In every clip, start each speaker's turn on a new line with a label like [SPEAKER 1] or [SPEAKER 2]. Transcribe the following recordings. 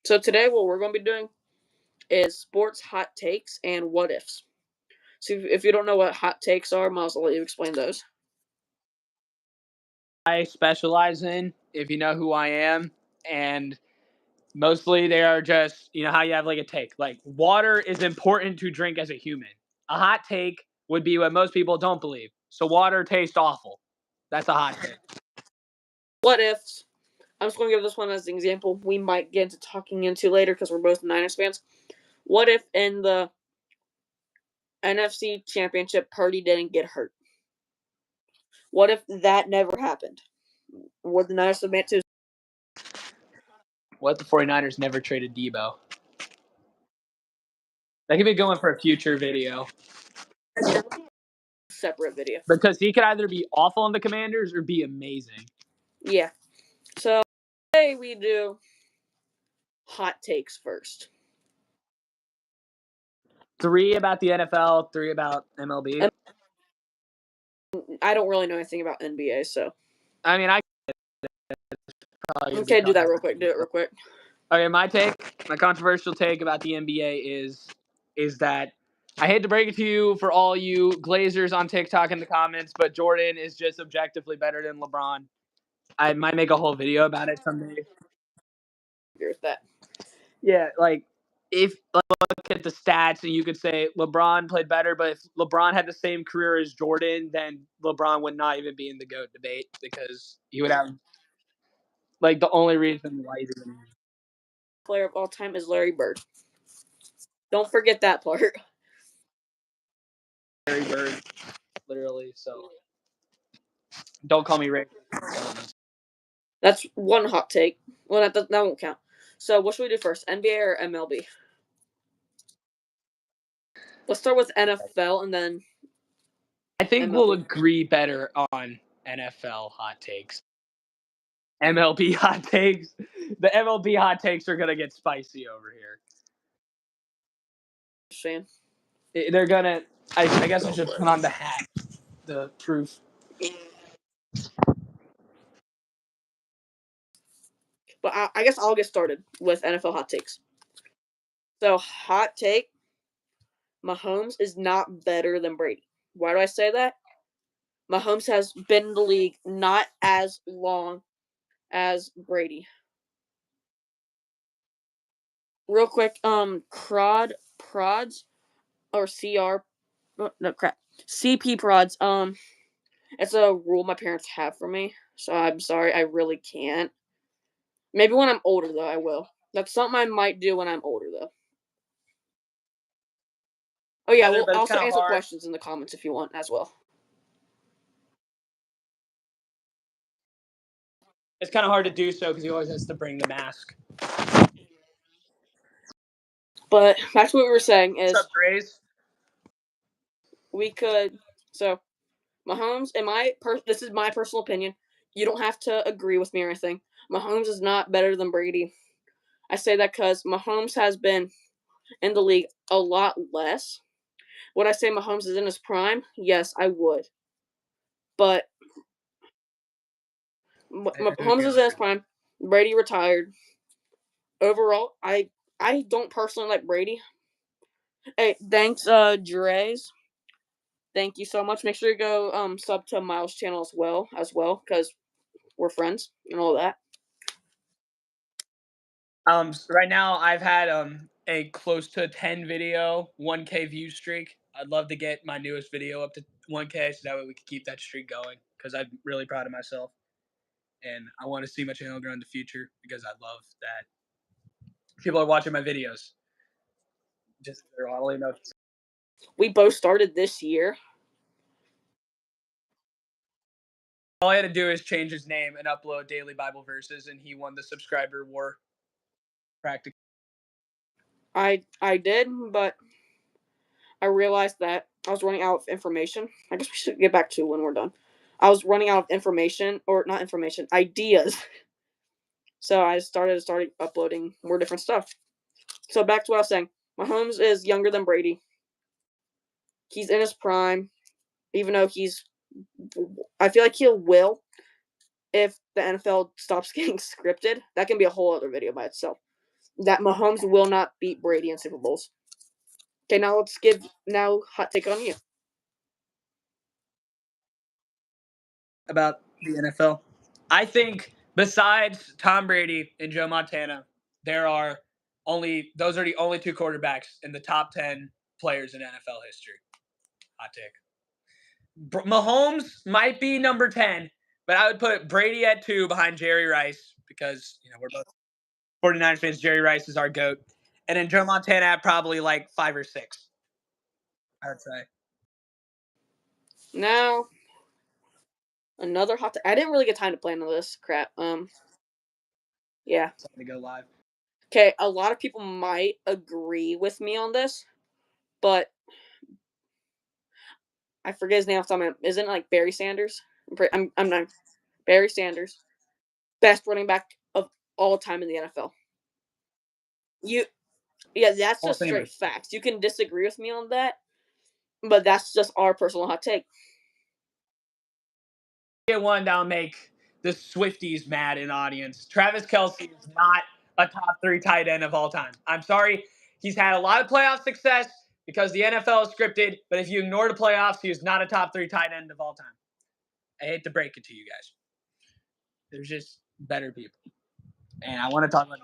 [SPEAKER 1] So today what we're going to be doing is sports hot takes and what ifs. So if you don't know what hot takes are, Miles, I'll let you explain those.
[SPEAKER 2] I specialize in, if you know who I am, and mostly they are just, how you have like a take. Like, water is important to drink as a human. A hot take would be what most people don't believe. So water tastes awful. That's a hot take.
[SPEAKER 1] What ifs? I'm just going to give this one as an example. We might get into talking into later because we're both Niners fans. What if in the NFC Championship, Purdy didn't get hurt? What if that never happened? Would the Niners submit to?
[SPEAKER 2] What if the 49ers never traded Debo? That could be going for a future video.
[SPEAKER 1] Separate video.
[SPEAKER 2] Because he could either be awful on the Commanders or be amazing.
[SPEAKER 1] Yeah. So today we do hot takes first.
[SPEAKER 2] 3 about the NFL, 3 about MLB.
[SPEAKER 1] I don't really know anything about NBA, so.
[SPEAKER 2] I mean,
[SPEAKER 1] Okay, do that real quick. Do it real quick.
[SPEAKER 2] Okay, my controversial take about the NBA is that I hate to break it to you for all you Glazers on TikTok in the comments, but Jordan is just objectively better than LeBron. I might make a whole video about it someday.
[SPEAKER 1] Agree with that.
[SPEAKER 2] Yeah, like if look at the stats and you could say LeBron played better, but if LeBron had the same career as Jordan, then LeBron would not even be in the GOAT debate because he would have like the only reason why he's even
[SPEAKER 1] player of all time is Larry Bird. Don't forget that part.
[SPEAKER 2] Larry Bird, literally. So don't call me Rick.
[SPEAKER 1] That's one hot take. Well, that won't count. So what should we do first, NBA or MLB? Let's start with NFL and then.
[SPEAKER 2] I think we'll agree better on NFL hot takes. MLB hot takes. The MLB hot takes are gonna get spicy over here.
[SPEAKER 1] Shane.
[SPEAKER 2] They're gonna. I guess I should put on the hat. The proof.
[SPEAKER 1] But I guess I'll get started with NFL hot takes. So hot take: Mahomes is not better than Brady. Why do I say that? Mahomes has been in the league not as long as Brady. Real quick, prods or CP prods. It's a rule my parents have for me, so I'm sorry, I really can't. Maybe when I'm older though, I will. That's something I might do when I'm older though. Oh yeah, we'll also answer questions in the comments if you want as well.
[SPEAKER 2] It's kind of hard to do so because he always has to bring the mask.
[SPEAKER 1] But back to what we were saying is.
[SPEAKER 2] What's up, Grace?
[SPEAKER 1] We could. So, Mahomes, this is my personal opinion. You don't have to agree with me or anything. Mahomes is not better than Brady. I say that because Mahomes has been in the league a lot less. Would I say Mahomes is in his prime? Yes, I would. But Mahomes is in his prime. Brady retired. Overall, I don't personally like Brady. Hey, thanks, Dre's. Thank you so much. Make sure you go sub to Miles' channel as well, because we're friends and all that.
[SPEAKER 2] Right now I've had a close to 10 video 1K view streak. I'd love to get my newest video up to 1K so that way we can keep that streak going because I'm really proud of myself and I want to see my channel grow in the future because I love that people are watching my videos. Just they're all enough.
[SPEAKER 1] We both started this year.
[SPEAKER 2] All I had to do is change his name and upload daily Bible verses, and he won the subscriber war. Practically.
[SPEAKER 1] I did, but I realized that I was running out of information. I guess we should get back to when we're done. I was running out of ideas. So I started uploading more different stuff. So back to what I was saying. Mahomes is younger than Brady. He's in his prime, even though I feel like he will if the NFL stops getting scripted, that can be a whole other video by itself. That Mahomes will not beat Brady in Super Bowls. Okay, now let's give now hot take on you.
[SPEAKER 2] About the NFL. I think besides Tom Brady and Joe Montana, there are only those are the only two quarterbacks in the top 10 players in NFL history. Hot take. Mahomes might be number 10, but I would put Brady at 2 behind Jerry Rice because, we're both 49ers fans. Jerry Rice is our GOAT. And then Joe Montana at probably like 5 or 6, I would say.
[SPEAKER 1] Now, another hot take. I didn't really get time to plan all this crap. Yeah.
[SPEAKER 2] Something to go live.
[SPEAKER 1] Okay, a lot of people might agree with me on this, but I forget his name off the top of my head. Isn't it like Barry Sanders? I'm not Barry Sanders, best running back of all time in the NFL. You, yeah, that's
[SPEAKER 2] Hall of
[SPEAKER 1] just
[SPEAKER 2] Famer.
[SPEAKER 1] straight facts. You can disagree with me on that, but that's just our personal hot take.
[SPEAKER 2] Get one that'll make the Swifties mad in audience. Travis Kelce is not a top 3 tight end of all time. I'm sorry. He's had a lot of playoff success because the NFL is scripted, but if you ignore the playoffs, he is not a top 3 tight end of all time. I hate to break it to you guys. There's just better people. And I want to talk about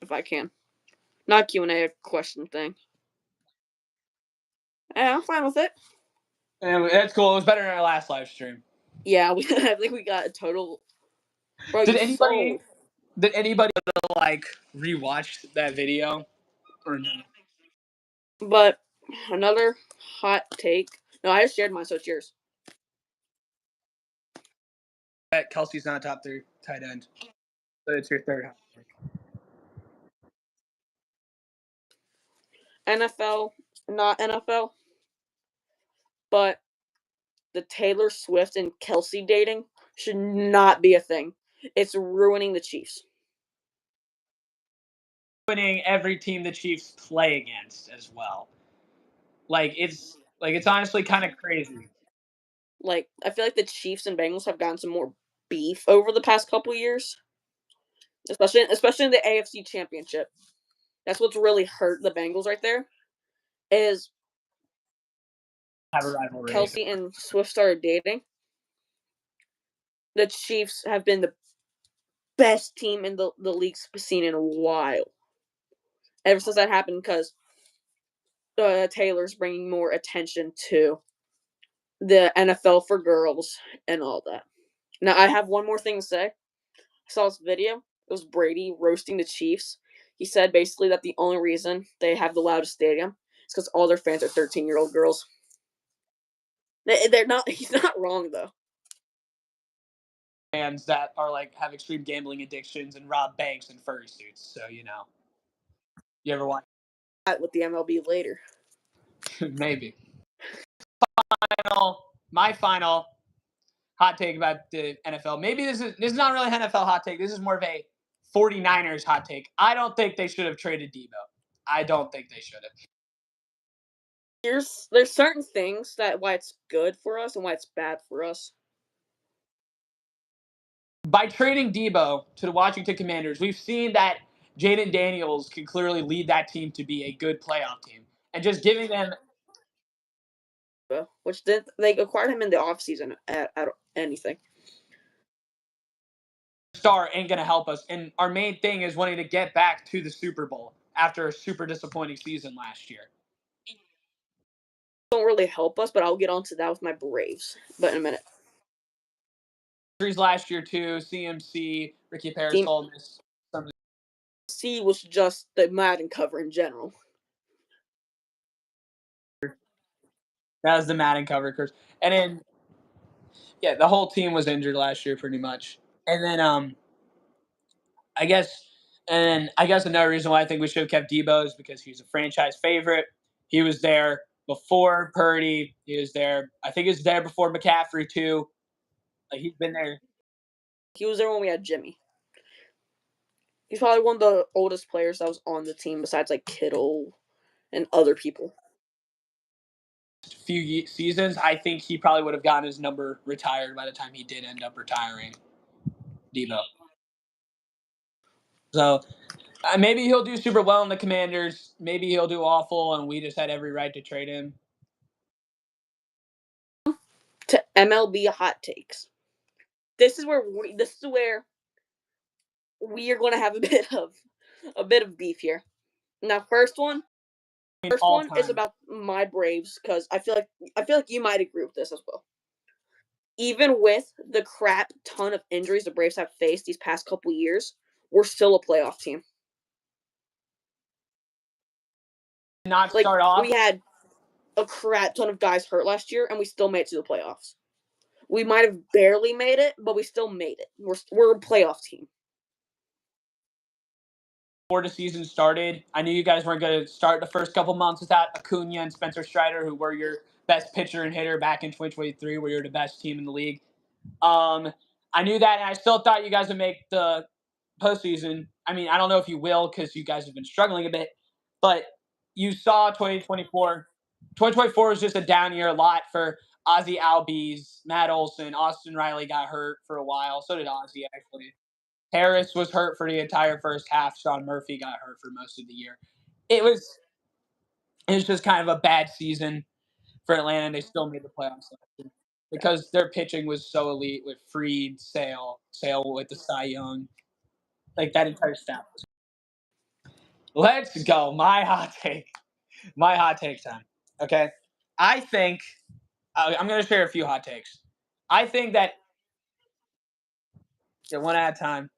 [SPEAKER 1] If I can, not Q&A, a question thing. Yeah, I'm fine with it.
[SPEAKER 2] and that's cool. It was better than our last live stream.
[SPEAKER 1] Yeah, I think we got a total. Bro,
[SPEAKER 2] Did
[SPEAKER 1] you
[SPEAKER 2] anybody
[SPEAKER 1] sold.
[SPEAKER 2] did anybody like rewatch that video or no?
[SPEAKER 1] But another hot take. No, I just shared mine, so it's yours.
[SPEAKER 2] That Kelsey's not a top 3 tight end. So it's your third.
[SPEAKER 1] NFL, not NFL, but the Taylor Swift and Kelsey dating should not be a thing. It's ruining the Chiefs.
[SPEAKER 2] Winning every team the Chiefs play against as well. It's honestly kind of crazy.
[SPEAKER 1] Like, I feel like the Chiefs and Bengals have gotten some more beef over the past couple years, especially in the AFC Championship. That's what's really hurt the Bengals right there. Is
[SPEAKER 2] Have a rivalry.
[SPEAKER 1] Kelsey and Swift started dating, the Chiefs have been the best team in the league's seen in a while. Ever since that happened, because Taylor's bringing more attention to the NFL for girls and all that. Now, I have one more thing to say. I saw this video. It was Brady roasting the Chiefs. He said basically that the only reason they have the loudest stadium is because all their fans are 13-year-old girls. They're not. He's not wrong though.
[SPEAKER 2] Fans that are like have extreme gambling addictions and rob banks in furry suits. So you ever watch?
[SPEAKER 1] With the MLB later.
[SPEAKER 2] Maybe. My final hot take about the NFL. Maybe this is not really an NFL hot take. This is more of a 49ers hot take. I don't think they should have traded Debo. I don't think they should have.
[SPEAKER 1] There's certain things that why it's good for us and why it's bad for us.
[SPEAKER 2] By trading Debo to the Washington Commanders, we've seen that Jaden Daniels can clearly lead that team to be a good playoff team. And just giving them
[SPEAKER 1] Which they acquired him in the offseason at anything.
[SPEAKER 2] star ain't going to help us. And our main thing is wanting to get back to the Super Bowl after a super disappointing season last year.
[SPEAKER 1] Don't really help us, but I'll get onto that with my Braves. But in a minute.
[SPEAKER 2] Last year too, CMC, Ricky Parasol missed some.
[SPEAKER 1] C was just the Madden cover in general.
[SPEAKER 2] That was the Madden cover curse. And then the whole team was injured last year pretty much. And then I guess another reason why I think we should have kept Debo is because he's a franchise favorite. He was there before Purdy. He was there. I think he was there before McCaffrey too. Like he's been there.
[SPEAKER 1] He was there when we had Jimmy. He's probably one of the oldest players that was on the team besides like Kittle and other people.
[SPEAKER 2] few seasons, I think he probably would have gotten his number retired by the time he did end up retiring. Debo. So maybe he'll do super well in the Commanders. Maybe he'll do awful, and we just had every right to trade him.
[SPEAKER 1] To MLB hot takes. This is where we are going to have a bit of beef here. Now, first
[SPEAKER 2] All
[SPEAKER 1] one is
[SPEAKER 2] time.
[SPEAKER 1] about my Braves because I feel like you might agree with this as well. Even with the crap ton of injuries the Braves have faced these past couple years, we're still a playoff team.
[SPEAKER 2] Not
[SPEAKER 1] Like
[SPEAKER 2] start
[SPEAKER 1] we
[SPEAKER 2] off
[SPEAKER 1] had a crap ton of guys hurt last year, and we still made it to the playoffs. We might have barely made it, but we still made it. We're a playoff team.
[SPEAKER 2] before the season started. I knew you guys weren't going to start the first couple months without Acuna and Spencer Strider, who were your best pitcher and hitter back in 2023, where you're the best team in the league. I knew that, and I still thought you guys would make the postseason. I mean, I don't know if you will because you guys have been struggling a bit, but you saw 2024. 2024 was just a down year a lot for Ozzy Albies, Matt Olson, Austin Riley got hurt for a while. So did Ozzy, actually. Harris was hurt for the entire first half. Sean Murphy got hurt for most of the year. It was it was just kind of a bad season for Atlanta, and they still made the playoffs last year because their pitching was so elite with Freed, Sale with the Cy Young, like that entire staff. Let's go. My hot take time. Okay, I think I'm going to share a few hot takes. I think that one at a time.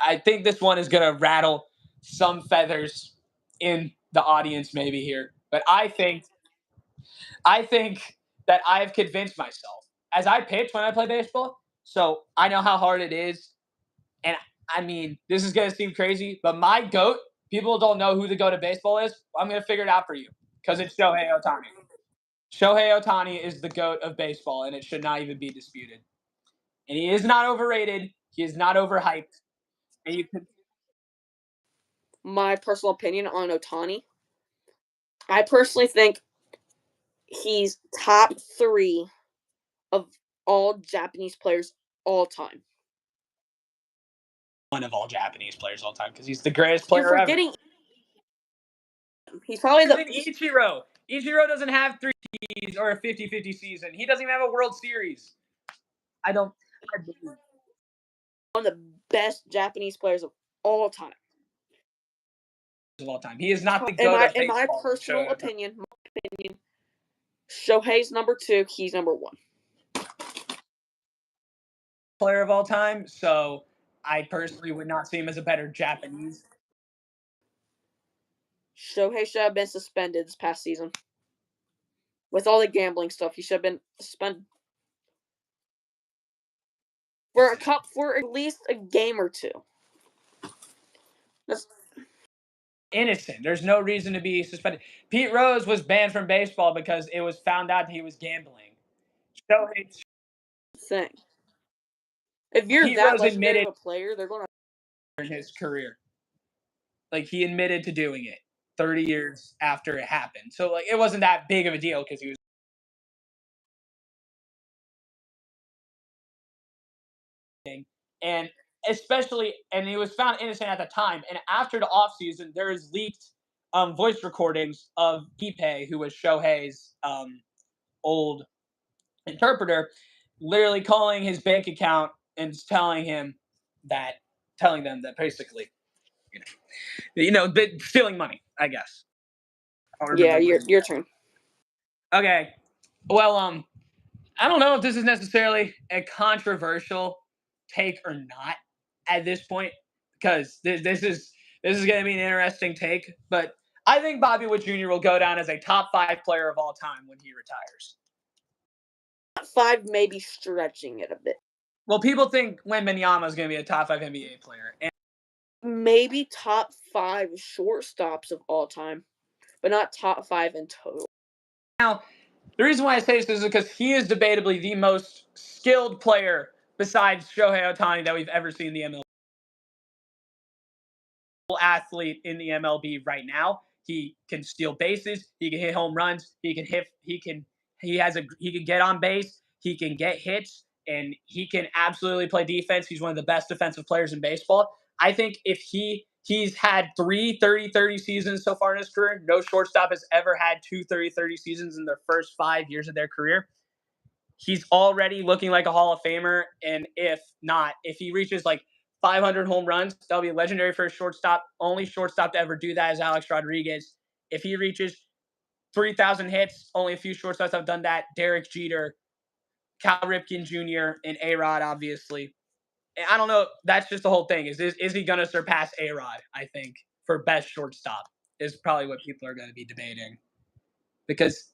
[SPEAKER 2] I think this one is going to rattle some feathers in the audience, maybe here, but I think that I've convinced myself as I pitch when I play baseball. So I know how hard it is. And I mean, this is going to seem crazy, but my GOAT, people don't know who the GOAT of baseball is. I'm going to figure it out for you because it's Shohei Ohtani. Shohei Ohtani is the GOAT of baseball, and it should not even be disputed. And he is not overrated. He is not overhyped. And you can
[SPEAKER 1] My personal opinion on Otani. I personally think he's top three of all Japanese players all time.
[SPEAKER 2] one of all Japanese players all time because he's the greatest
[SPEAKER 1] You're
[SPEAKER 2] player ever.
[SPEAKER 1] forgetting he's probably
[SPEAKER 2] Even Ichiro. Ichiro doesn't have 3 Ds or a 50-50 season. He doesn't even have a World Series. I don't. I believe
[SPEAKER 1] one of the best Japanese players of all time.
[SPEAKER 2] of all time. He is not the
[SPEAKER 1] In
[SPEAKER 2] GOAT
[SPEAKER 1] my
[SPEAKER 2] of
[SPEAKER 1] in my
[SPEAKER 2] baseball.
[SPEAKER 1] personal opinion, Shohei's number two. He's number one.
[SPEAKER 2] Player of all time. So I personally would not see him as a better Japanese.
[SPEAKER 1] Shohei should have been suspended this past season. With all the gambling stuff, he should have been suspended for at least a game or two. That's
[SPEAKER 2] Innocent. There's no reason to be suspended. Pete Rose was banned from baseball because it was found out that he was gambling. Shohei,
[SPEAKER 1] the thing. If you're
[SPEAKER 2] Pete
[SPEAKER 1] that
[SPEAKER 2] Rose
[SPEAKER 1] legendary
[SPEAKER 2] admitted
[SPEAKER 1] of a player, they're gonna.
[SPEAKER 2] in his career. Like he admitted to doing it 30 years after it happened. So like it wasn't that big of a deal because he was and and he was found innocent at the time. And after the offseason, there is leaked voice recordings of Ipe, who was Shohei's old interpreter, literally calling his bank account and telling them that basically, stealing money. I guess I don't
[SPEAKER 1] Yeah,
[SPEAKER 2] remember what
[SPEAKER 1] your
[SPEAKER 2] he said.
[SPEAKER 1] turn.
[SPEAKER 2] Okay, well, I don't know if this is necessarily a controversial take or not at this point because this is going to be an interesting take. But I think Bobby Wood Jr. will go down as a top 5 player of all time when he retires.
[SPEAKER 1] Top five, maybe stretching it a bit.
[SPEAKER 2] Well, people think Wembanyama is going to be a top 5 NBA player, and
[SPEAKER 1] Maybe top five shortstops of all time, but not top five in total.
[SPEAKER 2] now the reason why I say this is because he is debatably the most skilled player besides Shohei Ohtani that we've ever seen in the MLB. Athlete in the MLB right now. He can steal bases. He can hit home runs. He can he can get on base, he can get hits, and he can absolutely play defense. He's one of the best defensive players in baseball. I think if he's had 3 30 seasons so far in his career. No shortstop has ever had 2 30 seasons in their first 5 years of their career. He's already looking like a Hall of Famer. And if not, if he reaches like 500 home runs, that'll be legendary for a shortstop. Only shortstop to ever do that is Alex Rodriguez. If he reaches 3,000 hits, only a few shortstops have done that. Derek Jeter, Cal Ripken Jr., and A-Rod, obviously. And I don't know. That's just the whole thing. Is he going to surpass A-Rod, I think, for best shortstop is probably what people are going to be debating. Because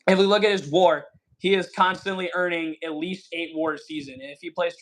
[SPEAKER 2] if we look at his WAR, he is constantly earning at least 8 WAR a season. And if he plays